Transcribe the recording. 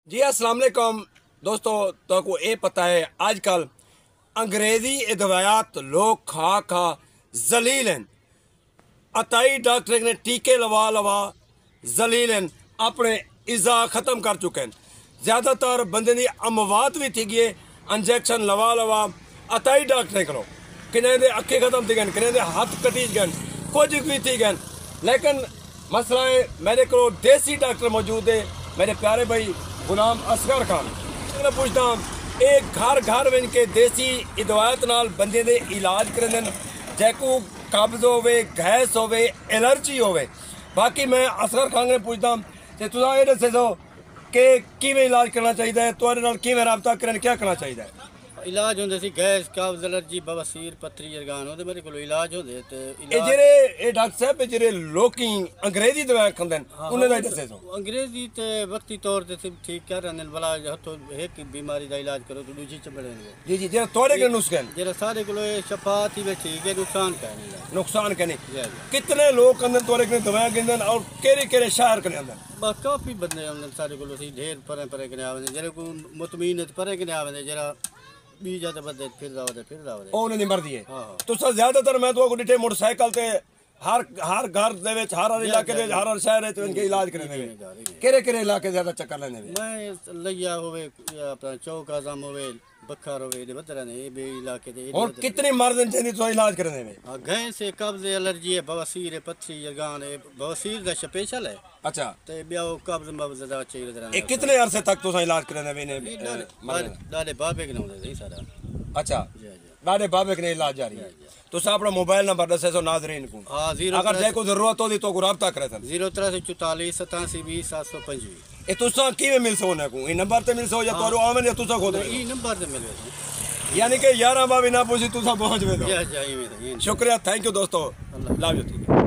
जी अस्सलाम वालेकुम दोस्तों, तो ये पता है आजकल अंग्रेजी दवायात लोग खा खा जलील हैं। अताई डॉक्टर ने टीके लवा लवा जलील हैं, अपने इज़ा ख़त्म कर चुके हैं। ज़्यादातर बंदे की अमवात भी थी गई इंजैक्शन लवा लवा अताई डॉक्टर करो, किन्ने दे अखे खत्म थी गए, किन्ने दे हाथ कटी गए, कुछ भी थी गए। लेकिन मसला है मेरे को देसी डॉक्टर मौजूद है, मेरे प्यारे भाई गुलाम असगर खान। मैं पूछता हूँ एक घर घर वन के देसी दवायत नाल बंदे दे इलाज करते हैं, जैको कब्ज होवे, गैस होवे, एलर्जी होवे। बाकी मैं असगर खान ने पूछता हूँ कि तुम ये दसे दो कि किवें इलाज करना चाहिए, तुहाडे नाल किवें राबता करन, क्या करना चाहिए? इलाज होंदे सी गैस कब्ज एलर्जी बवासीर पत्थरी जरगान ओदे मेरे कोल इलाज होंदे ते ये जेरे डॉक्टर साहब जेरे लोकी अंग्रेजी दवाई खांदे उन्हें दा दसे दो। अंग्रेजी ते वक्ती तौर ते ठीक कर रहे हैं, भला हथों एक बीमारी दा इलाज करो तो दूजी च बढ़ेंगे। जी जी, जेरा तोड़े के नुस्खे जेरा सारे कोल शफा थी वे ठीक है, नुकसान का नहीं, नुकसान का नहीं। कितने लोग अंदर तोड़े के दवाई गिंदन और केरे शहर के अंदर बस काफी बंदे अंदर सारे कोल ढेर परे परे के आवे, जेरे को मुतमीन परे के आवे, जरा बी जाते बंदे फिर रावदे ओ उन्हें मर्दी है। तो सर ज्यादातर मैं तो डिटे मोटरसाइकिल ते हर घर दे विच हर इलाके दे हर शहर है तो इनके इलाज करने में केरे इलाके ज्यादा चक्कर लेने में मैं लैया होवे अपना चौक आजम होवे बखर होवे दे बदरा ने ये बे इलाके दे। और कितनी मर्द चाहिए तो इलाज करने में? गैस है, कब्ज एलर्जी है, बवासीर है, पत्थरी जरगान है, बवासीर दा स्पेशल है। अच्छा, ते ब्याह कब्ज मब्ज दा चाहिए दे। ये कितने अरसे तक तो इलाज करने में ने दादे बाबे के नाम दे सारा। अच्छा, दादे बाबे के इलाज जारी है। तो सा अपना मोबाइल नंबर दसे सो नाज़रीन को, हां अगर जे को जरूरत हो तो राब्ता करे सन 0344 87 20 725। ए तुसा किवे मिल सो ना को ई नंबर ते मिल सो या तोरो आवन या तुसा खुद ई नंबर ते मिले, यानी कि 11 बा भी ना पूछी तुसा पहुंच वे। या जाई में। शुक्रिया, थैंक यू दोस्तों, लव यू।